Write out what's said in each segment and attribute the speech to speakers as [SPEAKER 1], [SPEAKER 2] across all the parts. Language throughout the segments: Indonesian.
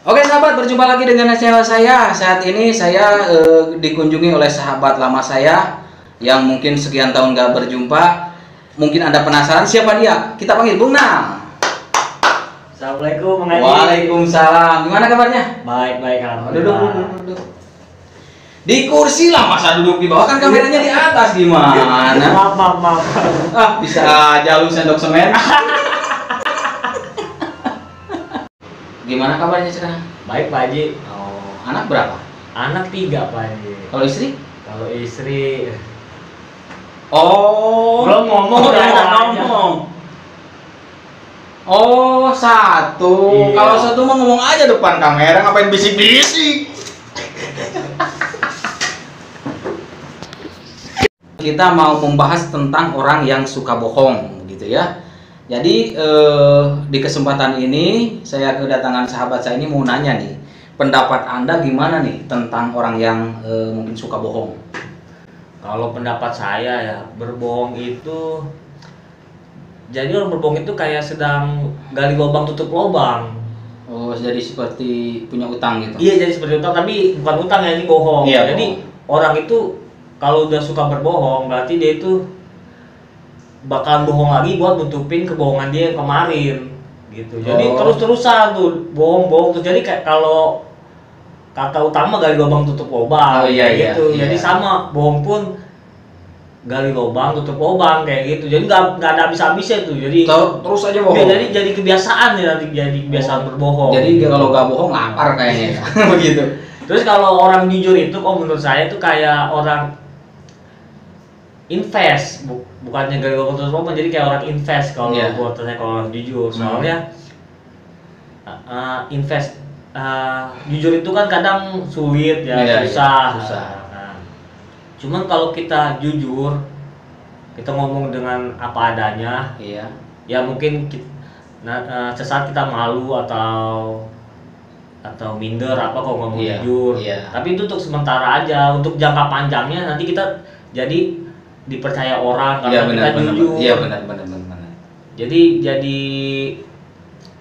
[SPEAKER 1] Oke sahabat, berjumpa lagi dengan channel saya. Saat ini saya dikunjungi oleh sahabat lama saya yang mungkin sekian tahun gak berjumpa. Mungkin Anda penasaran siapa dia? Kita panggil Bung Nang.
[SPEAKER 2] Assalamualaikum Bang Haji.
[SPEAKER 1] Waalaikumsalam. Gimana kabarnya?
[SPEAKER 2] Baik,
[SPEAKER 1] Duduk. Di kursi lah, masa duduk di bawah, kan kameranya di atas, gimana?
[SPEAKER 2] Maaf.
[SPEAKER 1] Ah, bisa aja lu sendok semen. Gimana kabarnya sekarang?
[SPEAKER 2] Baik Pak Haji.
[SPEAKER 1] Oh, anak berapa?
[SPEAKER 2] Anak 3 Pak Haji.
[SPEAKER 1] Kalau istri?
[SPEAKER 2] Kalau istri
[SPEAKER 1] Oh,
[SPEAKER 2] belum ngomong,
[SPEAKER 1] udah
[SPEAKER 2] udah
[SPEAKER 1] ngomong. Oh, 1.
[SPEAKER 2] Iya.
[SPEAKER 1] Kalau 1 mah ngomong aja depan kamera, ngapain bisik-bisik? Kita mau membahas tentang orang yang suka bohong, gitu ya. Jadi di kesempatan ini saya kedatangan sahabat saya ini mau nanya nih, pendapat Anda gimana nih tentang orang yang mungkin suka bohong?
[SPEAKER 2] Kalau pendapat saya ya, berbohong itu, jadi orang berbohong itu kayak sedang gali lubang tutup lubang.
[SPEAKER 1] Oh, jadi seperti punya utang gitu?
[SPEAKER 2] Iya, jadi seperti utang, tapi bukan utang ya, ini bohong.
[SPEAKER 1] Iya,
[SPEAKER 2] jadi orang itu kalau udah suka berbohong, berarti dia itu bakalan bohong lagi buat nutupin kebohongan dia yang kemarin gitu. Jadi terus-terusan tuh bohong terus. Jadi kayak kalau kata utama gali lubang tutup lubang.
[SPEAKER 1] Oh iya,
[SPEAKER 2] gitu.
[SPEAKER 1] iya.
[SPEAKER 2] Jadi sama bohong pun gali lubang tutup lubang kayak gitu. Jadi nggak ada habis-habisnya tuh. Jadi
[SPEAKER 1] terus aja bohong.
[SPEAKER 2] Ya, jadi kebiasaan ya, nanti jadi kebiasaan berbohong.
[SPEAKER 1] Jadi kalau nggak bohong lapar kayaknya. Begitu.
[SPEAKER 2] Terus kalau orang jujur itu, kalau menurut saya tuh kayak orang invest, bukannya gali lubang tutup lubang, jadi kayak orang invest kalau buat saya, kalau orang jujur. Soalnya invest jujur itu kan kadang sulit ya, susah. Nah, cuman kalau kita jujur, kita ngomong dengan apa adanya, ya mungkin sesaat kita malu atau minder apa kalau ngomong jujur. Tapi itu untuk sementara aja, untuk jangka panjangnya nanti kita jadi dipercaya orang karena kita jujur.
[SPEAKER 1] Iya benar.
[SPEAKER 2] Jadi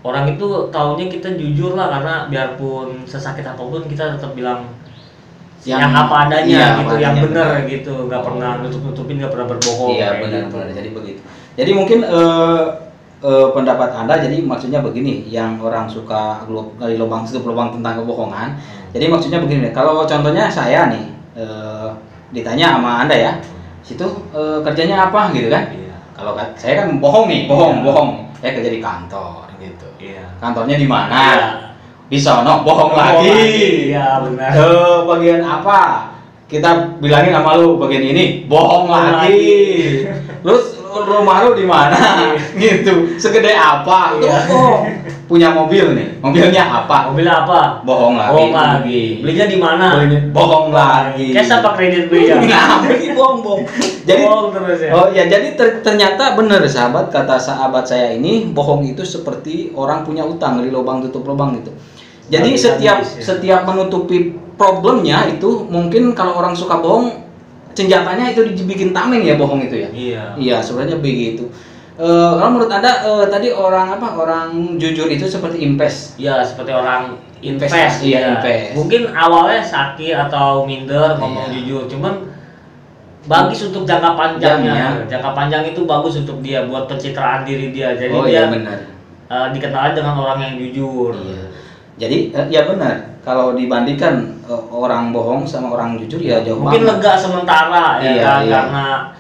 [SPEAKER 2] orang itu taunya kita jujur lah, karena biarpun sesakit apapun kita tetap bilang yang apa adanya gitu, yang benar gitu, nggak pernah nutupin, nggak pernah berbohong.
[SPEAKER 1] Iya benar. Jadi begitu. Jadi mungkin pendapat Anda, jadi maksudnya begini, yang orang suka gali lubang tutup lubang tentang kebohongan. Jadi maksudnya begini, kalau contohnya saya nih ditanya sama Anda ya, situ kerjanya apa gitu kan? Kalau saya kan bohong. Saya kerja di kantor gitu. Kantornya di mana? Di sono, bohong lagi.
[SPEAKER 2] Iya benar.
[SPEAKER 1] Bagian apa? Kita bilangin sama lu bagian ini, bohong lagi. Terus rumah lu di mana? Gitu. Segede apa? Itu bohong. Punya mobil nih. Mobilnya apa?
[SPEAKER 2] Mobilnya apa?
[SPEAKER 1] Bohong lagi.
[SPEAKER 2] Belinya di mana?
[SPEAKER 1] Bohong lagi.
[SPEAKER 2] Cash apa kredit belinya?
[SPEAKER 1] Nah, bohong. Jadi
[SPEAKER 2] bohong terus ya.
[SPEAKER 1] Oh ya, jadi ternyata benar sahabat, kata sahabat saya ini, bohong itu seperti orang punya utang, gali lubang tutup lubang gitu. Jadi setiap menutupi problemnya itu, mungkin kalau orang suka bohong, senjatanya itu dibikin tameng ya, bohong itu ya. Iya, sebenarnya begitu. Kalau menurut Anda tadi orang jujur itu seperti invest?
[SPEAKER 2] Iya, seperti orang invest.
[SPEAKER 1] Invest.
[SPEAKER 2] Mungkin awalnya sakit atau minder ngomong jujur, cuman bagus untuk jangka panjangnya. Jangka panjang itu bagus untuk dia, buat pencitraan diri dia. Jadi dia dikenal dengan orang yang jujur.
[SPEAKER 1] Jadi ya benar. Kalau dibandingkan orang bohong sama orang jujur ya jauh
[SPEAKER 2] mungkin
[SPEAKER 1] banget.
[SPEAKER 2] Lega sementara karena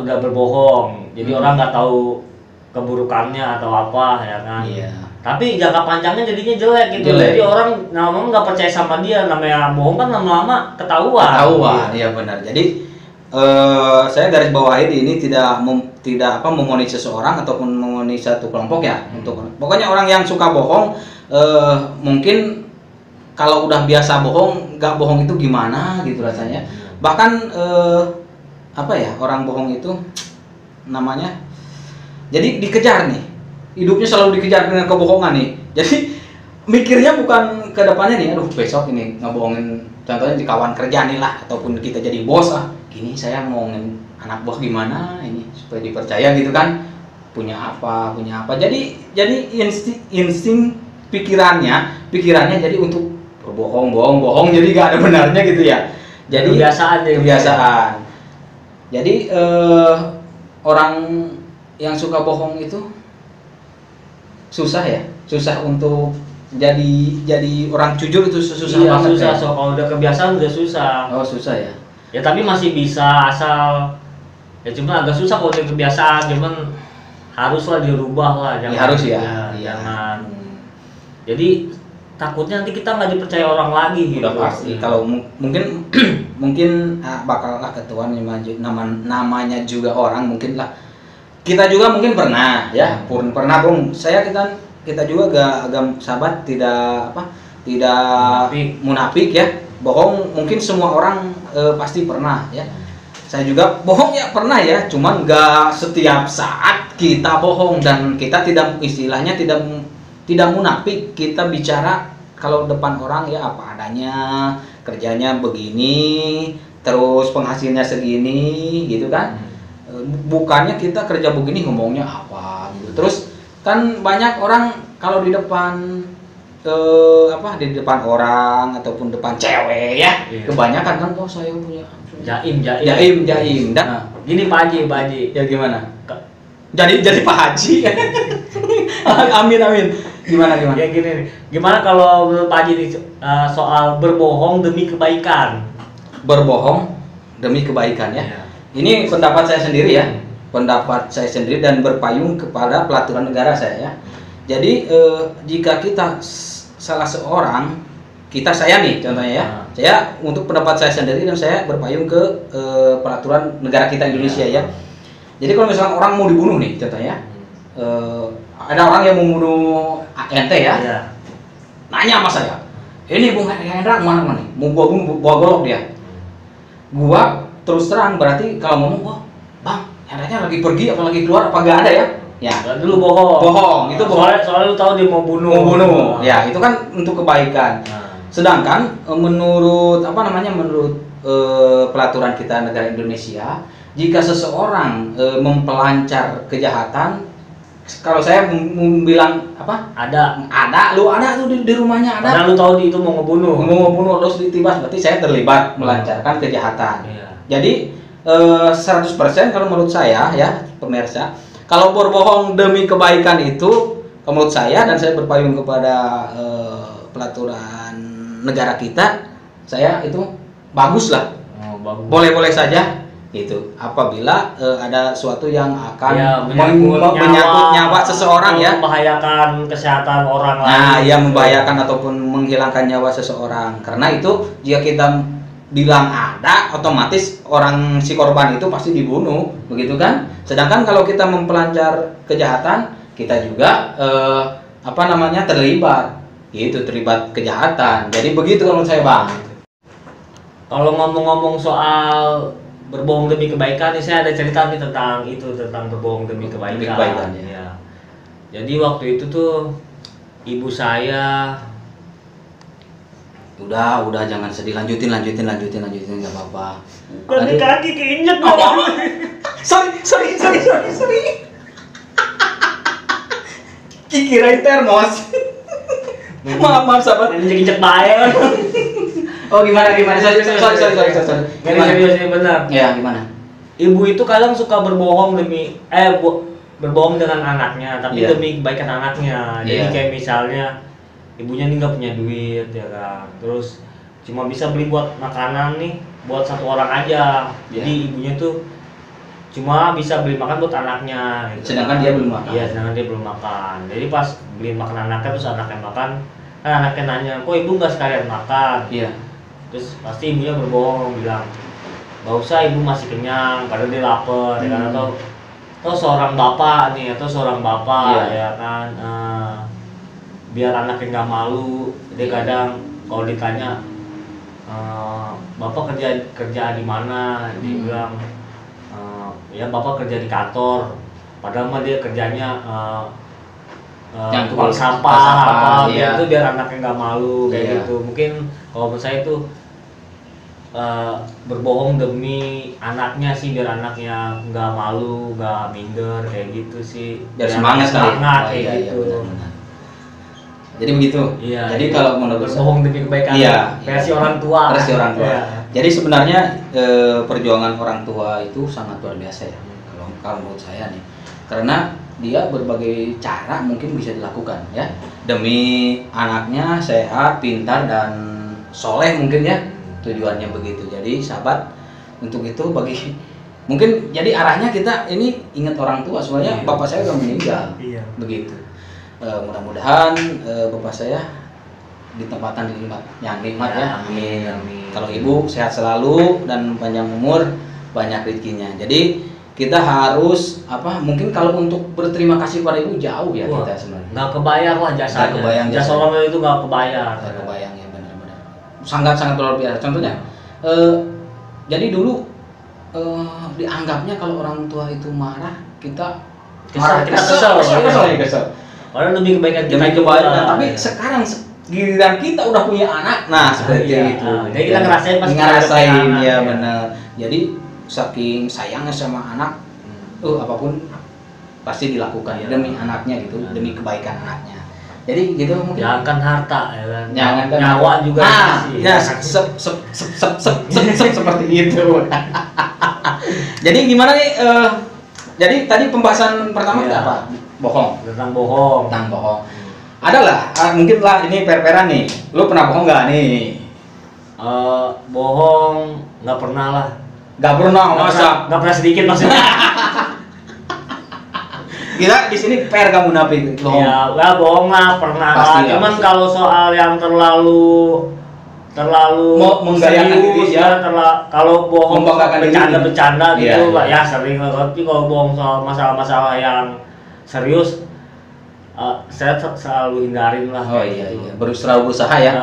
[SPEAKER 2] udah berbohong. Jadi orang nggak tahu keburukannya atau apa ya kan. Tapi jangka panjangnya jadinya jelek gitu. Jadi orang lama-lama nggak percaya sama dia. Namanya bohong kan lama-lama ketahuan.
[SPEAKER 1] Iya benar. Jadi saya garis bawahi ini tidak memenuhi seseorang ataupun memenuhi satu kelompok ya. Untuk pokoknya orang yang suka bohong, mungkin kalau udah biasa bohong, nggak bohong itu gimana gitu rasanya. Bahkan orang bohong itu namanya, jadi dikejar nih, hidupnya selalu dikejar dengan kebohongan nih. Jadi mikirnya bukan ke depannya nih, aduh besok ini ngebohongin, contohnya di kawan kerja nih lah, ataupun kita jadi bos gini saya ngomongin anak buah gimana ini supaya dipercaya gitu kan, punya apa. Jadi insting pikirannya jadi untuk bohong jadi gak ada benarnya gitu ya. Jadi kebiasaan. Jadi orang yang suka bohong itu susah untuk jadi orang jujur itu susah banget.
[SPEAKER 2] Susah, so kalau udah kebiasaan udah susah.
[SPEAKER 1] Oh, susah ya.
[SPEAKER 2] Ya tapi masih bisa asal ya, cuma agak susah kalau udah kebiasaan, cuman haruslah dirubah lah, jangan.
[SPEAKER 1] Ya, harus ya.
[SPEAKER 2] Jangan. Jadi takutnya nanti kita nggak dipercaya orang lagi gitu.
[SPEAKER 1] Udah pasti. Kalau mungkin bakallah ketahuan namanya juga orang, mungkin lah. Kita juga mungkin pernah ya, pernah Bung. Kita juga agak sahabat tidak munafik ya. Bohong mungkin semua orang pasti pernah ya. Saya juga bohong ya pernah ya, cuman nggak setiap saat kita bohong, dan kita istilahnya tidak munafik. Kita bicara kalau depan orang ya apa adanya, kerjanya begini, terus penghasilnya segini gitu kan. Bukannya kita kerja begini ngomongnya apa gitu. Terus kan banyak orang kalau di depan di depan orang ataupun depan cewek ya, kebanyakan kan saya punya
[SPEAKER 2] jaim.
[SPEAKER 1] Dan
[SPEAKER 2] gini Pak Haji
[SPEAKER 1] ya gimana? Jadi Pak Haji. Amin. Gimana?
[SPEAKER 2] Ya gini nih. Gimana kalau Pak Haji nih, soal berbohong demi kebaikan?
[SPEAKER 1] Berbohong demi kebaikan ya. Ini pendapat saya sendiri ya. Pendapat saya sendiri dan berpayung kepada peraturan negara saya ya. Jadi jika kita salah seorang, saya nih contohnya ya. Saya untuk pendapat saya sendiri dan saya berpayung ke peraturan negara kita Indonesia ya. Jadi kalau misalnya orang mau dibunuh nih contohnya, ada orang yang membunuh ente ya, nanya sama saya, ini Bung Hendra mana nih, mau gua bunuh, gua golok dia. Gua terus terang berarti kalau ngomong, Bang, Hendranya lagi pergi apa lagi keluar apa nggak ada ya? Ya,
[SPEAKER 2] dulu bohong.
[SPEAKER 1] Itu bohong.
[SPEAKER 2] Soalnya lu tahu dia mau bunuh.
[SPEAKER 1] Ya, itu kan untuk kebaikan. Sedangkan menurut peraturan kita negara Indonesia, jika seseorang mempelancar kejahatan, kalau saya bilang ada tuh di rumahnya ada.
[SPEAKER 2] Karena lu tahu itu mau ngebunuh
[SPEAKER 1] terus ditibas, berarti saya terlibat melancarkan kejahatan. Jadi 100% kalau menurut saya ya pemirsa, kalau berbohong demi kebaikan itu menurut saya, dan saya berpayung kepada peraturan negara kita, saya itu bagus lah. Boleh-boleh saja itu apabila ada suatu yang akan menyangkut nyawa seseorang ya,
[SPEAKER 2] membahayakan kesehatan orang lain.
[SPEAKER 1] Nah, ya membahayakan ataupun menghilangkan nyawa seseorang. Karena itu jika kita bilang ada, otomatis si korban itu pasti dibunuh, begitu kan? Sedangkan kalau kita mempelancar kejahatan, kita juga terlibat kejahatan. Jadi begitu kalau menurut saya, Bang.
[SPEAKER 2] Kalau ngomong-ngomong soal berbohong demi kebaikan, nih saya ada cerita nih tentang berbohong demi kebaikan. Ya. Jadi waktu itu tuh ibu saya
[SPEAKER 1] udah jangan sedih, lanjutin nggak apa-apa.
[SPEAKER 2] Kaki keinjek.
[SPEAKER 1] Sorry. Kirain termos. Maaf sahabat.
[SPEAKER 2] Injek bae.
[SPEAKER 1] Oh gimana? Sorry.
[SPEAKER 2] Serius benar.
[SPEAKER 1] Ya gimana?
[SPEAKER 2] Ibu itu kadang suka berbohong berbohong dengan anaknya, tapi demi kebaikan anaknya. Jadi kayak misalnya ibunya nih nggak punya duit ya kan, terus cuma bisa beli buat makanan nih buat satu orang aja. Jadi ibunya tuh cuma bisa beli makan buat anaknya gitu.
[SPEAKER 1] Sedangkan dia belum makan.
[SPEAKER 2] Iya, sedangkan dia belum makan. Jadi pas beli makan anaknya, terus anaknya makan, kan anaknya nanya, kok ibu nggak sekalian makan? Iya. Terus pasti ibunya berbohong, bilang nggak usah, ibu masih kenyang, padahal dia lapar ya kan. Atau seorang bapak ya kan, biar anaknya nggak malu, dia kadang kalau ditanya bapak kerja di mana, dia bilang ya bapak kerja di kantor, padahal mah dia kerjanya tukang sampah gitu, biar anaknya nggak malu kayak gitu. Mungkin kalau menurut saya itu berbohong demi anaknya sih, biar anaknya nggak malu, nggak minder kayak gitu sih,
[SPEAKER 1] biar semangat
[SPEAKER 2] kayak gitu.
[SPEAKER 1] Jadi begitu.
[SPEAKER 2] Iya.
[SPEAKER 1] Jadi kalau menurut
[SPEAKER 2] berbohong demi kebaikan.
[SPEAKER 1] Iya.
[SPEAKER 2] Versi orang tua.
[SPEAKER 1] Versi orang tua.
[SPEAKER 2] Iya.
[SPEAKER 1] Jadi sebenarnya perjuangan orang tua itu sangat luar biasa ya. Kalau menurut saya nih, karena dia berbagai cara mungkin bisa dilakukan ya demi anaknya sehat, pintar dan soleh mungkin ya, tujuannya begitu. Jadi sahabat, untuk itu bagi mungkin jadi arahnya kita ini ingat orang tua, soalnya bapak saya udah meninggal.
[SPEAKER 2] Iya.
[SPEAKER 1] Begitu. Mudah-mudahan bapak saya ditempatkan di yang nikmat ya.
[SPEAKER 2] Amin, amin.
[SPEAKER 1] Kalau ibu sehat selalu dan panjang umur, banyak rezekinya. Jadi kita harus mungkin kalau untuk berterima kasih pada ibu jauh ya. Wah, kita sebenarnya
[SPEAKER 2] nggak kebayar lah jasanya.
[SPEAKER 1] Nggak kebayang
[SPEAKER 2] jasa orang tua itu nggak kebayar.
[SPEAKER 1] Nggak kebayang ya, benar-benar sangat luar biasa. Contohnya jadi dulu dianggapnya kalau orang tua itu marah, kita kesel.
[SPEAKER 2] Padahal lebih kebaikan
[SPEAKER 1] tapi sekarang giliran kita udah punya anak, nah seperti itu.
[SPEAKER 2] Jadi kita
[SPEAKER 1] ngerasain ya benar. Jadi saking sayangnya sama anak, apapun pasti dilakukan demi anaknya gitu, demi kebaikan anaknya. Jadi gitu mungkin.
[SPEAKER 2] Jangankan harta ya kan.
[SPEAKER 1] Jangankan
[SPEAKER 2] nyawa juga
[SPEAKER 1] dikasih. Ya, seperti itu. Jadi gimana nih? Jadi tadi pembahasan pertama kita apa? Bohong.
[SPEAKER 2] Tentang bohong.
[SPEAKER 1] Ada lah, mungkin lah ini per-peran nih. Lu pernah bohong nggak nih?
[SPEAKER 2] Bohong nggak pernah lah.
[SPEAKER 1] Nggak pernah
[SPEAKER 2] sedikit maksudnya.
[SPEAKER 1] Kita di sini per kamu munafik bohong.
[SPEAKER 2] Ya, bohong lah pernah lah. Cuman kalau soal yang terlalu
[SPEAKER 1] menggayakan diri ya,
[SPEAKER 2] kalau bohong bercanda gitu lah ya sering. Tapi kalau bohong soal masalah-masalah yang serius, saya selalu hindarin lah.
[SPEAKER 1] Oh iya, berusaha ya.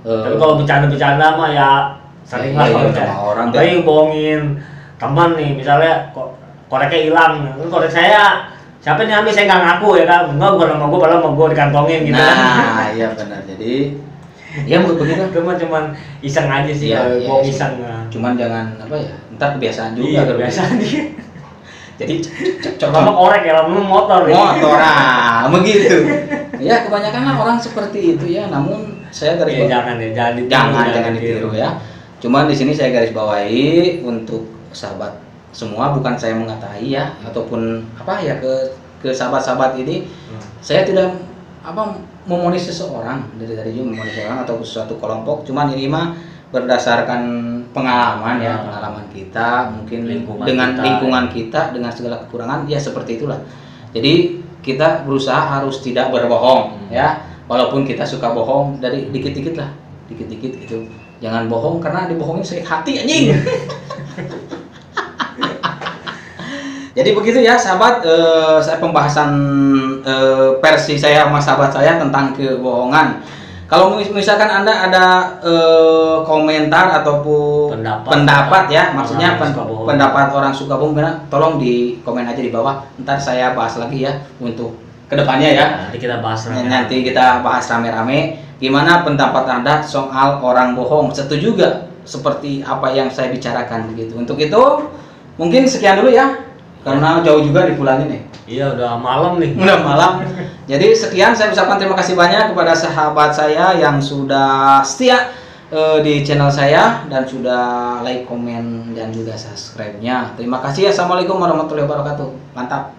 [SPEAKER 2] Tapi kalau bercanda mah ya sering lah orang. Tapi bohongin teman nih, misalnya koreknya hilang, korek saya siapa nih ambil, saya nggak ngaku ya kan, bukan sama gue, padahal sama gue dikantongin gitu.
[SPEAKER 1] Nah iya benar. Jadi ya begitu.
[SPEAKER 2] Cuman iseng aja sih, bohong iseng.
[SPEAKER 1] Cuman jangan ntar kebiasaan juga.
[SPEAKER 2] Kebiasaan dia.
[SPEAKER 1] Jadi
[SPEAKER 2] coba korek ya, motor
[SPEAKER 1] begitu. Ya kebanyakan lah orang seperti itu ya. Namun saya
[SPEAKER 2] jangan ditiru
[SPEAKER 1] ya. Cuman di sini saya garis bawahi untuk sahabat semua, bukan saya mengatai ya ataupun ke sahabat-sahabat ini. Saya tidak memonis seseorang dari memonis seseorang atau suatu kelompok. Cuman ini mah berdasarkan pengalaman kita, mungkin lingkungan kita dengan segala kekurangan ya, seperti itulah. Jadi kita berusaha harus tidak berbohong ya, walaupun kita suka bohong dari dikit-dikit gitu. Jangan bohong karena dibohongin sakit hati anjing. Jadi begitu ya sahabat, saya pembahasan versi saya sama sahabat saya tentang kebohongan. Kalau misalkan Anda ada komentar ataupun pendapat ya, maksudnya pendapat orang suka bohong, tolong di komen aja di bawah. Ntar saya bahas lagi ya untuk kedepannya ya. Nanti kita bahas rame-rame. Gimana pendapat Anda soal orang bohong? Setuju gak seperti apa yang saya bicarakan begitu? Untuk itu mungkin sekian dulu ya, karena jauh juga dipulangin nih.
[SPEAKER 2] Iya, udah malam nih.
[SPEAKER 1] Udah malam. Jadi sekian, saya ucapkan terima kasih banyak kepada sahabat saya yang sudah setia di channel saya dan sudah like, komen dan juga subscribe-nya. Terima kasih. Assalamualaikum warahmatullahi wabarakatuh. Mantap.